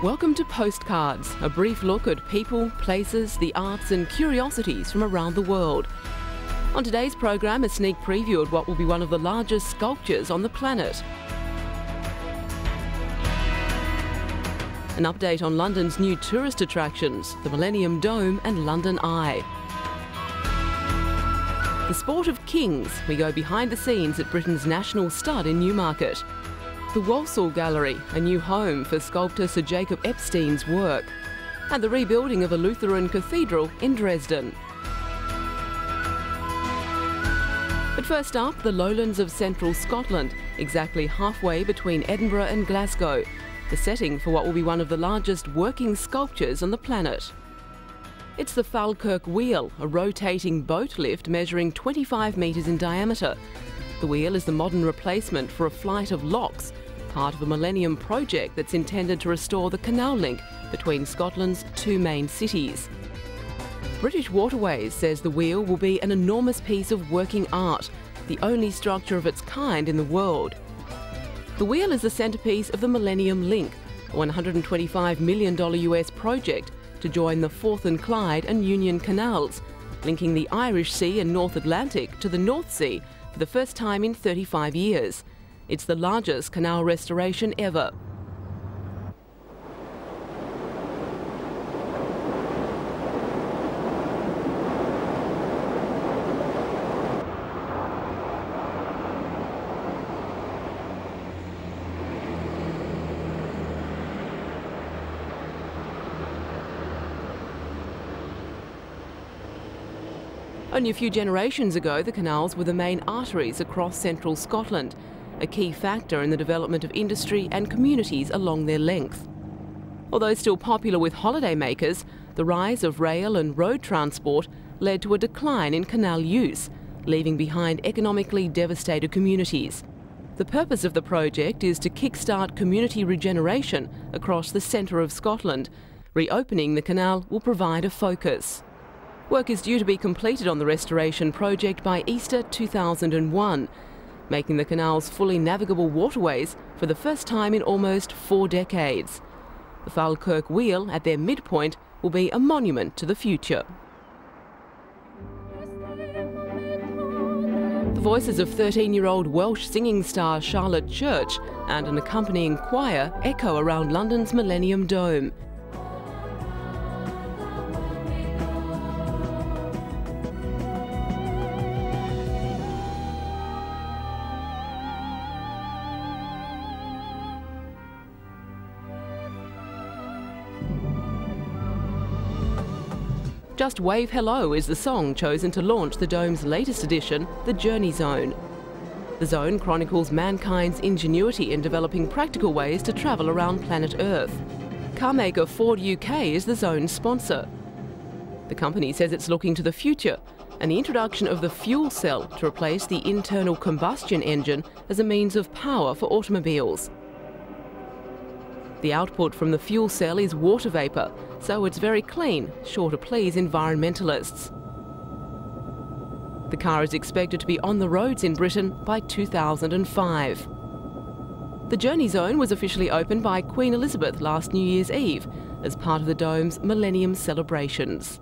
Welcome to Postcards, a brief look at people, places, the arts and curiosities from around the world. On today's program, a sneak preview of what will be one of the largest sculptures on the planet. An update on London's new tourist attractions, the Millennium Dome and London Eye. The sport of kings, we go behind the scenes at Britain's national stud in Newmarket. The Walsall Gallery, a new home for sculptor Sir Jacob Epstein's work. And the rebuilding of a Lutheran cathedral in Dresden. But first up, the lowlands of central Scotland, exactly halfway between Edinburgh and Glasgow, the setting for what will be one of the largest working sculptures on the planet. It's the Falkirk Wheel, a rotating boat lift measuring 25 metres in diameter. The wheel is the modern replacement for a flight of locks, part of a Millennium project that's intended to restore the canal link between Scotland's two main cities. British Waterways says the wheel will be an enormous piece of working art, the only structure of its kind in the world. The wheel is the centrepiece of the Millennium Link, a $125 million US project to join the Forth and Clyde and Union Canals, linking the Irish Sea and North Atlantic to the North Sea for the first time in 35 years. It's the largest canal restoration ever. Only a few generations ago, the canals were the main arteries across central Scotland, a key factor in the development of industry and communities along their length. Although still popular with holidaymakers, the rise of rail and road transport led to a decline in canal use, leaving behind economically devastated communities. The purpose of the project is to kickstart community regeneration across the centre of Scotland. Reopening the canal will provide a focus. Work is due to be completed on the restoration project by Easter 2001, making the canals fully navigable waterways for the first time in almost 4 decades. The Falkirk Wheel, at their midpoint, will be a monument to the future. The voices of 13-year-old Welsh singing star Charlotte Church and an accompanying choir echo around London's Millennium Dome. Just Wave Hello is the song chosen to launch the Dome's latest edition, the Journey Zone. The zone chronicles mankind's ingenuity in developing practical ways to travel around planet Earth. Carmaker Ford UK is the zone's sponsor. The company says it's looking to the future and the introduction of the fuel cell to replace the internal combustion engine as a means of power for automobiles. The output from the fuel cell is water vapour, so it's very clean, sure to please environmentalists. The car is expected to be on the roads in Britain by 2005. The Journey Zone was officially opened by Queen Elizabeth last New Year's Eve as part of the Dome's Millennium celebrations.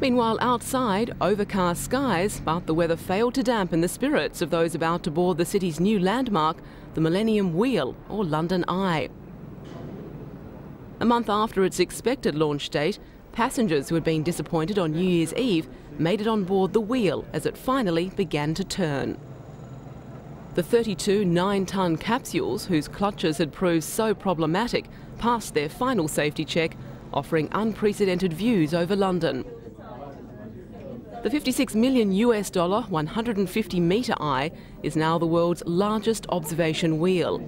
Meanwhile, outside, overcast skies, but the weather failed to dampen the spirits of those about to board the city's new landmark, the Millennium Wheel, or London Eye. A month after its expected launch date, passengers who had been disappointed on New Year's Eve made it on board the wheel as it finally began to turn. The 32 9-ton capsules, whose clutches had proved so problematic, passed their final safety check, offering unprecedented views over London. The $56 million 150-metre eye is now the world's largest observation wheel.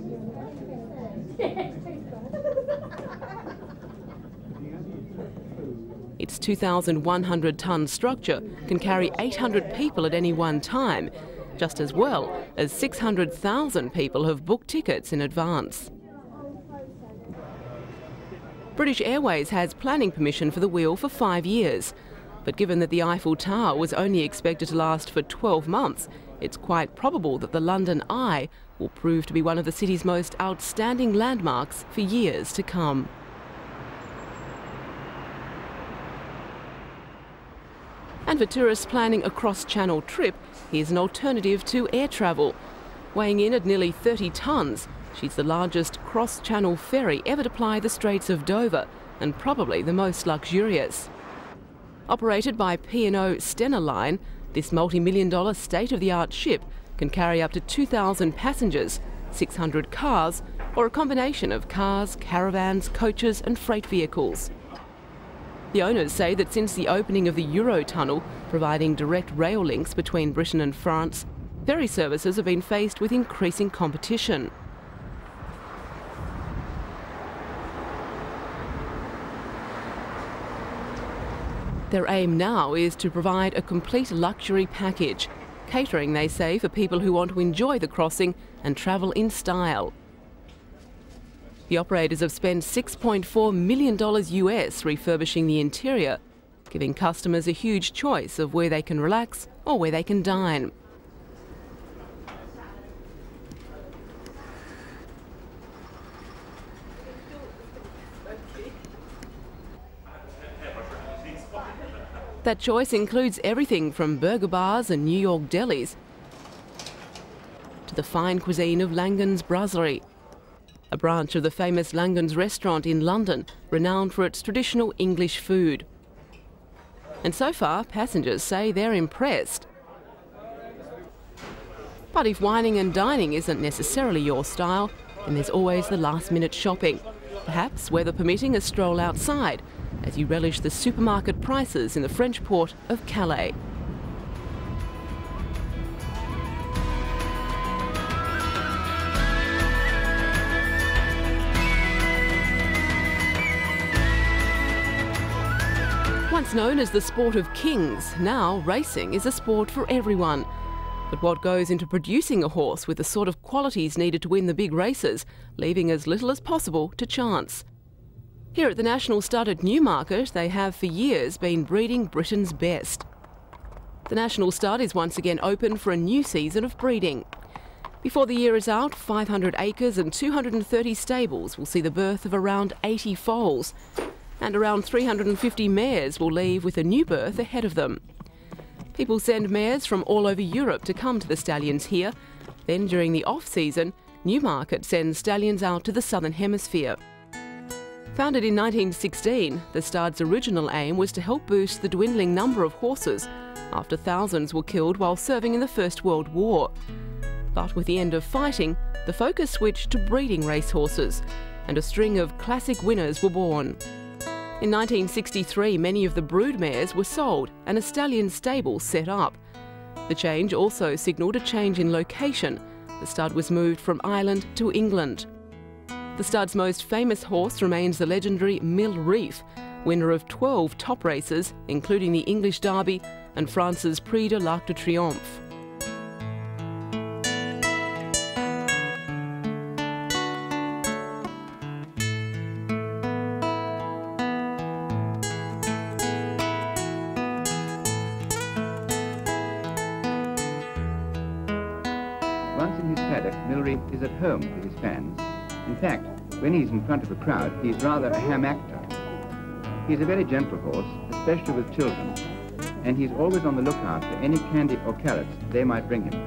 Its 2,100-tonne structure can carry 800 people at any one time, just as well as 600,000 people have booked tickets in advance. British Airways has planning permission for the wheel for 5 years. But given that the Eiffel Tower was only expected to last for 12 months, it's quite probable that the London Eye will prove to be one of the city's most outstanding landmarks for years to come. And for tourists planning a cross-channel trip, here's an alternative to air travel. Weighing in at nearly 30 tonnes, she's the largest cross-channel ferry ever to ply the Straits of Dover, and probably the most luxurious. Operated by P&O Stena Line, this multi-million-dollar state-of-the-art ship can carry up to 2,000 passengers, 600 cars, or a combination of cars, caravans, coaches and freight vehicles. The owners say that since the opening of the Eurotunnel, providing direct rail links between Britain and France, ferry services have been faced with increasing competition. Their aim now is to provide a complete luxury package, catering, they say, for people who want to enjoy the crossing and travel in style. The operators have spent $6.4 million US refurbishing the interior, giving customers a huge choice of where they can relax or where they can dine. That choice includes everything from burger bars and New York delis to the fine cuisine of Langan's Brasserie, a branch of the famous Langan's restaurant in London, renowned for its traditional English food. And so far, passengers say they're impressed. But if wining and dining isn't necessarily your style, then there's always the last-minute shopping. Perhaps, weather permitting, a stroll outside as you relish the supermarket prices in the French port of Calais. Once known as the sport of kings, now racing is a sport for everyone. But what goes into producing a horse with the sort of qualities needed to win the big races, leaving as little as possible to chance? Here at the National Stud at Newmarket, they have for years been breeding Britain's best. The National Stud is once again open for a new season of breeding. Before the year is out, 500 acres and 230 stables will see the birth of around 80 foals, and around 350 mares will leave with a new birth ahead of them. People send mares from all over Europe to come to the stallions here. Then during the off-season, Newmarket sends stallions out to the Southern Hemisphere. Founded in 1916, the stud's original aim was to help boost the dwindling number of horses after thousands were killed while serving in the First World War. But with the end of fighting, the focus switched to breeding racehorses, and a string of classic winners were born. In 1963, many of the brood mares were sold and a stallion stable set up. The change also signalled a change in location. The stud was moved from Ireland to England. The stud's most famous horse remains the legendary Mill Reef, winner of 12 top races, including the English Derby and France's Prix de l'Arc de Triomphe. Once in his paddock, Mill Reef is at home to his fans. In fact, when he's in front of a crowd, he's rather a ham actor. He's a very gentle horse, especially with children, and he's always on the lookout for any candy or carrots they might bring him.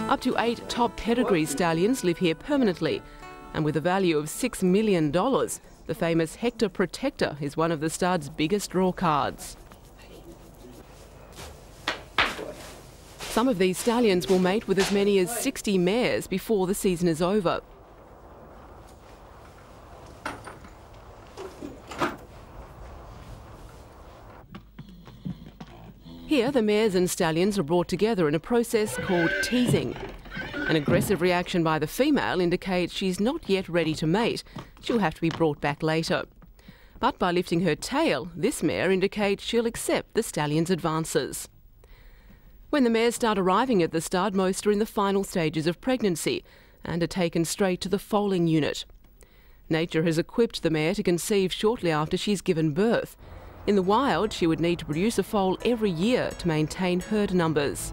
Up to 8 top pedigree stallions live here permanently, and with a value of $6 million, the famous Hector Protector is one of the stud's biggest draw cards. Some of these stallions will mate with as many as 60 mares before the season is over. Here, the mares and stallions are brought together in a process called teasing. An aggressive reaction by the female indicates she's not yet ready to mate. She'll have to be brought back later. But by lifting her tail, this mare indicates she'll accept the stallion's advances. When the mares start arriving at the stud, most are in the final stages of pregnancy and are taken straight to the foaling unit. Nature has equipped the mare to conceive shortly after she's given birth. In the wild, she would need to produce a foal every year to maintain herd numbers.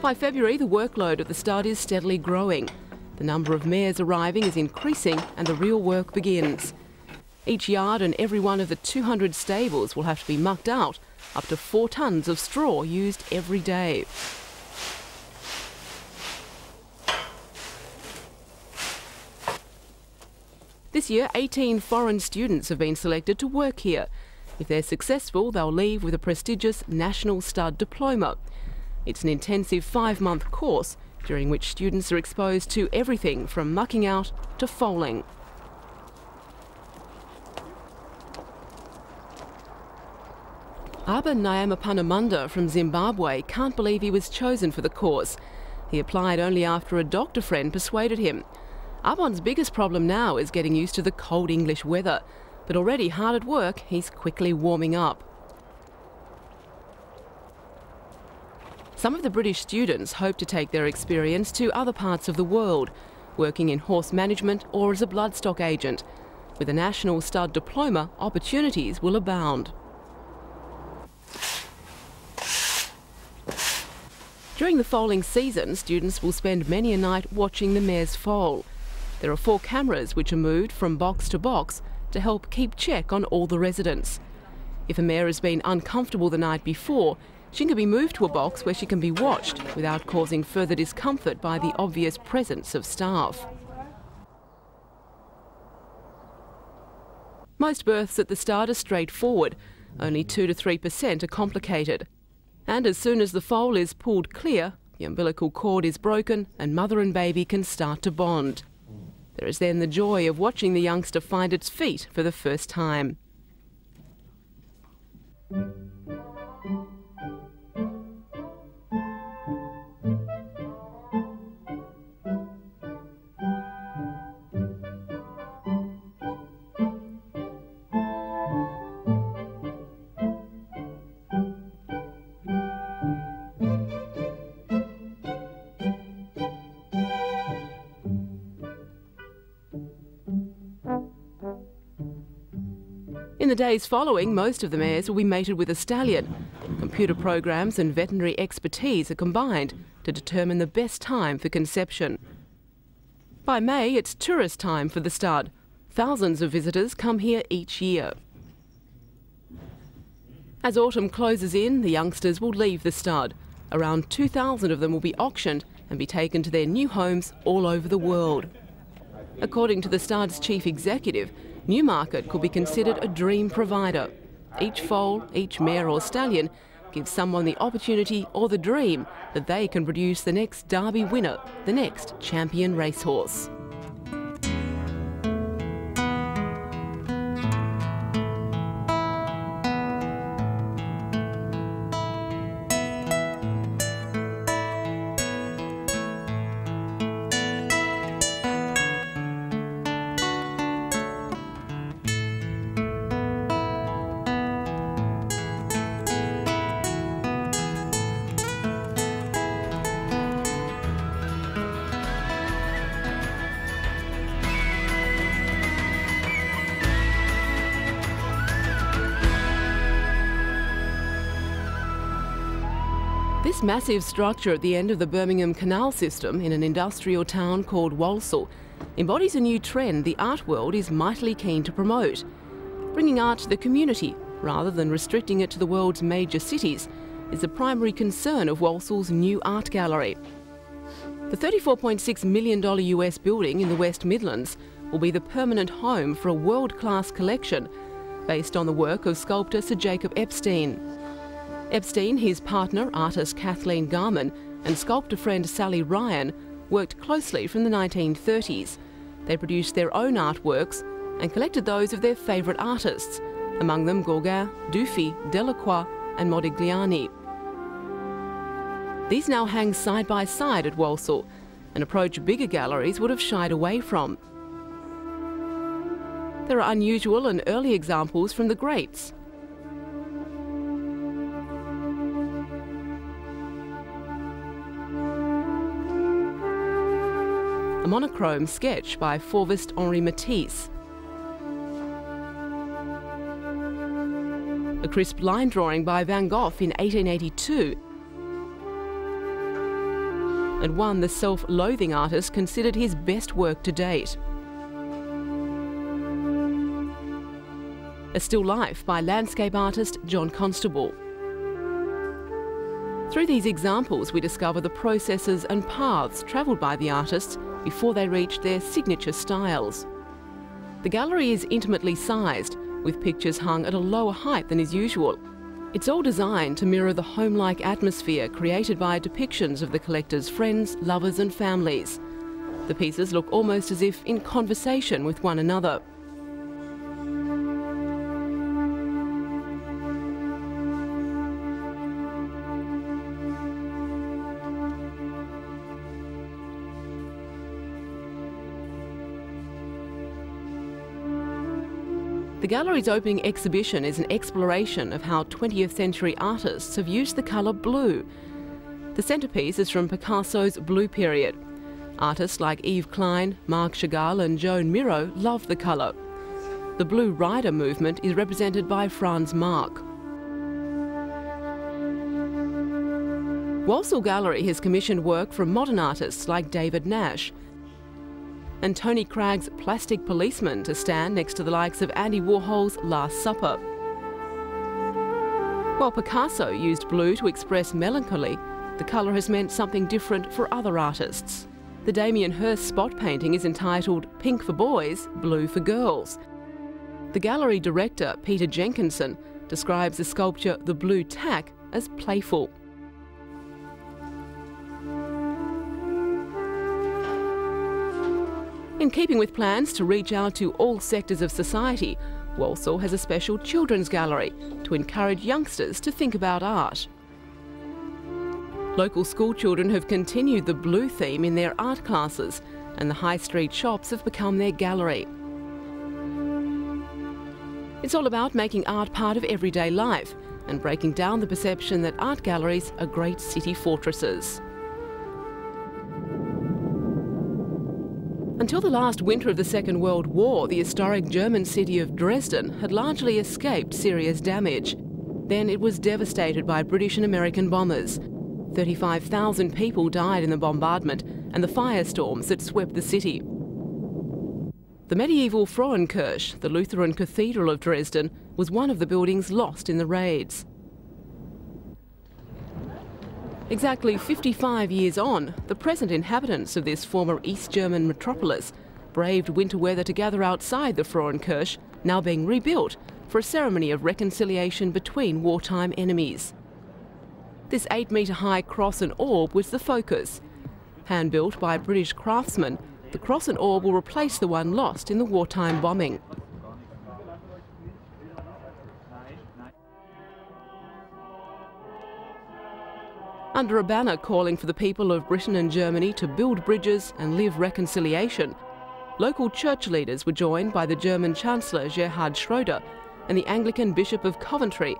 By February, the workload at the stud is steadily growing. The number of mares arriving is increasing and the real work begins. Each yard and every one of the 200 stables will have to be mucked out, up to 4 tonnes of straw used every day. This year, 18 foreign students have been selected to work here. If they're successful, they'll leave with a prestigious National Stud Diploma. It's an intensive 5-month course during which students are exposed to everything from mucking out to foaling. Aba Nyamapanamunda from Zimbabwe can't believe he was chosen for the course. He applied only after a doctor friend persuaded him. Abon's biggest problem now is getting used to the cold English weather, but already hard at work, he's quickly warming up. Some of the British students hope to take their experience to other parts of the world, working in horse management or as a bloodstock agent. With a National Stud Diploma, opportunities will abound. During the foaling season, students will spend many a night watching the mares foal. There are 4 cameras which are moved from box to box to help keep check on all the residents. If a mare has been uncomfortable the night before, she can be moved to a box where she can be watched without causing further discomfort by the obvious presence of staff. Most births at the start are straightforward. Only 2 to 3% are complicated. And as soon as the foal is pulled clear, the umbilical cord is broken and mother and baby can start to bond. There is then the joy of watching the youngster find its feet for the first time. In the days following, most of the mares will be mated with a stallion. Computer programs and veterinary expertise are combined to determine the best time for conception. By May, it's tourist time for the stud. Thousands of visitors come here each year. As autumn closes in, the youngsters will leave the stud. Around 2,000 of them will be auctioned and be taken to their new homes all over the world. According to the stud's chief executive, Newmarket could be considered a dream provider. Each foal, each mare or stallion gives someone the opportunity or the dream that they can produce the next Derby winner, the next champion racehorse. This massive structure at the end of the Birmingham Canal system in an industrial town called Walsall embodies a new trend the art world is mightily keen to promote. Bringing art to the community rather than restricting it to the world's major cities is the primary concern of Walsall's new art gallery. The $34.6 million US building in the West Midlands will be the permanent home for a world-class collection based on the work of sculptor Sir Jacob Epstein. Epstein, his partner, artist Kathleen Garman, and sculptor friend Sally Ryan worked closely from the 1930s. They produced their own artworks and collected those of their favourite artists, among them Gauguin, Dufy, Delacroix and Modigliani. These now hang side by side at Walsall, an approach bigger galleries would have shied away from. There are unusual and early examples from the greats. A monochrome sketch by Fauvist Henri Matisse. A crisp line drawing by Van Gogh in 1882. And one the self-loathing artist considered his best work to date. A still life by landscape artist John Constable. Through these examples we discover the processes and paths travelled by the artists before they reached their signature styles. The gallery is intimately sized, with pictures hung at a lower height than is usual. It's all designed to mirror the home-like atmosphere created by depictions of the collector's friends, lovers and families. The pieces look almost as if in conversation with one another. The gallery's opening exhibition is an exploration of how 20th century artists have used the colour blue. The centrepiece is from Picasso's Blue period. Artists like Yves Klein, Marc Chagall and Joan Miro loved the colour. The Blue Rider movement is represented by Franz Marc. Walsall Gallery has commissioned work from modern artists like David Nash, and Tony Cragg's Plastic Policeman to stand next to the likes of Andy Warhol's Last Supper. While Picasso used blue to express melancholy, the colour has meant something different for other artists. The Damien Hirst spot painting is entitled Pink for Boys, Blue for Girls. The gallery director, Peter Jenkinson, describes the sculpture The Blue Tack as playful. In keeping with plans to reach out to all sectors of society, Walsall has a special children's gallery to encourage youngsters to think about art. Local school children have continued the blue theme in their art classes, and the high street shops have become their gallery. It's all about making art part of everyday life and breaking down the perception that art galleries are great city fortresses. Until the last winter of the Second World War, the historic German city of Dresden had largely escaped serious damage. Then it was devastated by British and American bombers. 35,000 people died in the bombardment and the firestorms that swept the city. The medieval Frauenkirche, the Lutheran Cathedral of Dresden, was one of the buildings lost in the raids. Exactly 55 years on, the present inhabitants of this former East German metropolis braved winter weather to gather outside the Frauenkirche, now being rebuilt, for a ceremony of reconciliation between wartime enemies. This 8-metre-high cross and orb was the focus. Hand-built by British craftsmen, the cross and orb will replace the one lost in the wartime bombing. Under a banner calling for the people of Britain and Germany to build bridges and live reconciliation, local church leaders were joined by the German Chancellor Gerhard Schroeder and the Anglican Bishop of Coventry,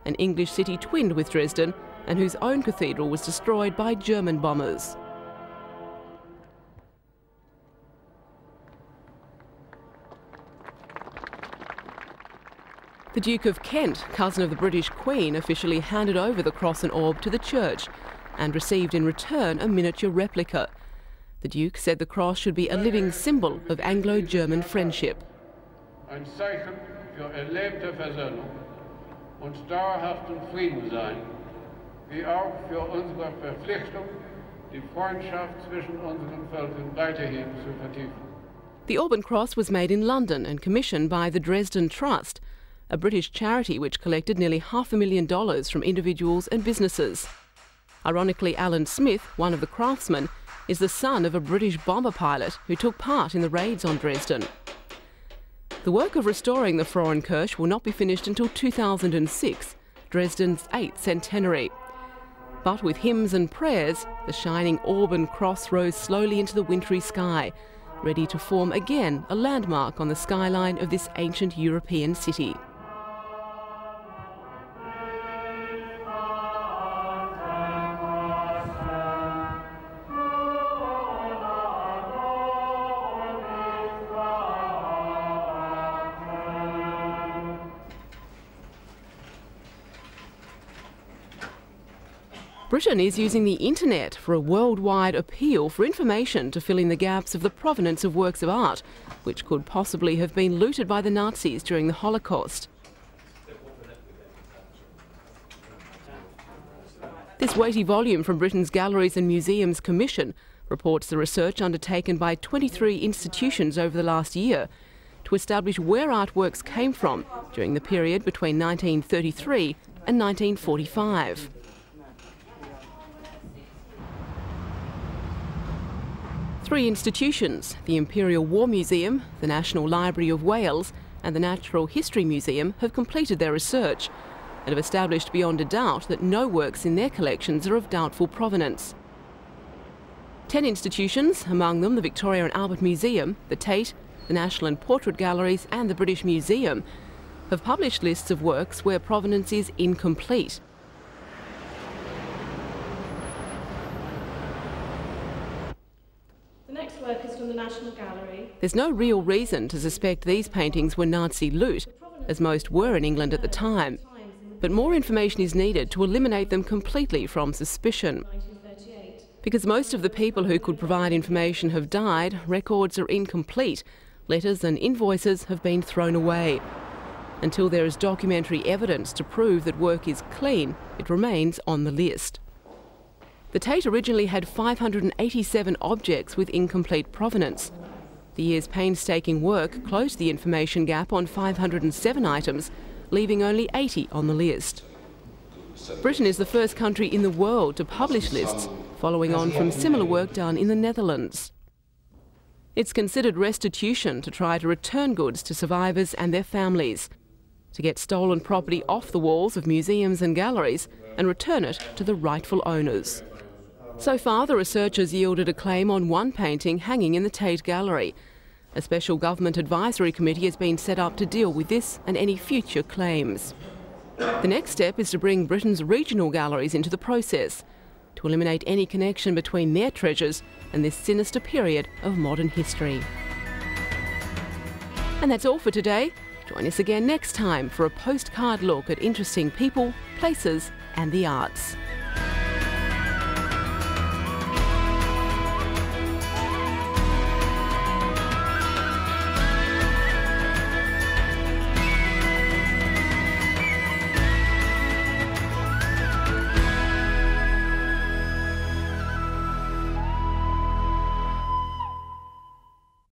an English city twinned with Dresden and whose own cathedral was destroyed by German bombers. The Duke of Kent, cousin of the British Queen, officially handed over the cross and orb to the church and received in return a miniature replica. The Duke said the cross should be a living symbol of Anglo-German friendship. Ein Zeichen für erlebte Versöhnung und dauerhaften Frieden sein, wie auch für unsere Verpflichtung, die Freundschaft zwischen unseren Völkern weiterhin zu vertiefen. The Orb and Cross was made in London and commissioned by the Dresden Trust, a British charity which collected nearly $500,000 from individuals and businesses. Ironically, Alan Smith, one of the craftsmen, is the son of a British bomber pilot who took part in the raids on Dresden. The work of restoring the Frauenkirche will not be finished until 2006, Dresden's 8th centenary. But with hymns and prayers, the shining Auburn cross rose slowly into the wintry sky, ready to form again a landmark on the skyline of this ancient European city. Britain is using the internet for a worldwide appeal for information to fill in the gaps of the provenance of works of art, which could possibly have been looted by the Nazis during the Holocaust. This weighty volume from Britain's Galleries and Museums Commission reports the research undertaken by 23 institutions over the last year to establish where artworks came from during the period between 1933 and 1945. Three institutions, the Imperial War Museum, the National Library of Wales and the Natural History Museum, have completed their research and have established beyond a doubt that no works in their collections are of doubtful provenance. 10 institutions, among them the Victoria and Albert Museum, the Tate, the National and Portrait Galleries and the British Museum, have published lists of works where provenance is incomplete. The next work is from the National Gallery. There's no real reason to suspect these paintings were Nazi loot, as most were in England at the time. But more information is needed to eliminate them completely from suspicion. Because most of the people who could provide information have died, records are incomplete. Letters and invoices have been thrown away. Until there is documentary evidence to prove that work is clean, it remains on the list. The Tate originally had 587 objects with incomplete provenance. The year's painstaking work closed the information gap on 507 items, leaving only 80 on the list. Britain is the first country in the world to publish lists, following on from similar work done in the Netherlands. It's considered restitution to try to return goods to survivors and their families, to get stolen property off the walls of museums and galleries and return it to the rightful owners. So far, the researchers yielded a claim on one painting hanging in the Tate Gallery. A special government advisory committee has been set up to deal with this and any future claims. The next step is to bring Britain's regional galleries into the process, to eliminate any connection between their treasures and this sinister period of modern history. And that's all for today. Join us again next time for a postcard look at interesting people, places and the arts.